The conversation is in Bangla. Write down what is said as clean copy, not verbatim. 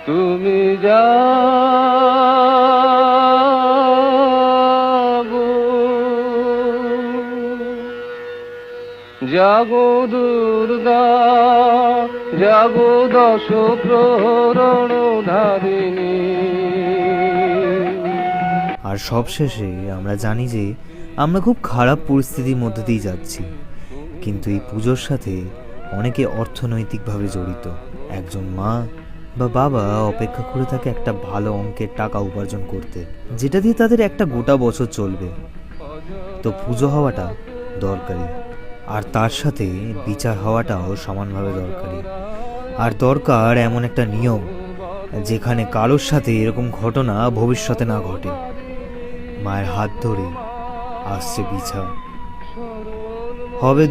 তুমি যাবো জাগো দুর্গা জাগো দশ প্রহরণ ধারিণী। আর সবশেষে আমরা জানি যে আমরা খুব খারাপ পরিস্থিতির মধ্যে দিয়ে যাচ্ছি, কিন্তু এই পুজোর সাথে অনেকে অর্থনৈতিকভাবে জড়িত। একজন মা বা বাবা অপেক্ষা করে থাকে একটা ভালো অঙ্কের টাকা উপার্জন করতে, যেটা দিয়ে তাদের একটা গোটা বছর চলবে। তো পুজো হওয়াটা দরকারি, আর তার সাথে বিচার হওয়াটাও সমানভাবে দরকারি। আর দরকার এমন একটা নিয়ম যেখানে কারোর সাথে এরকম ঘটনা ভবিষ্যতে না ঘটে। মায়ের হাত ধরে আসছে বিচার হবে।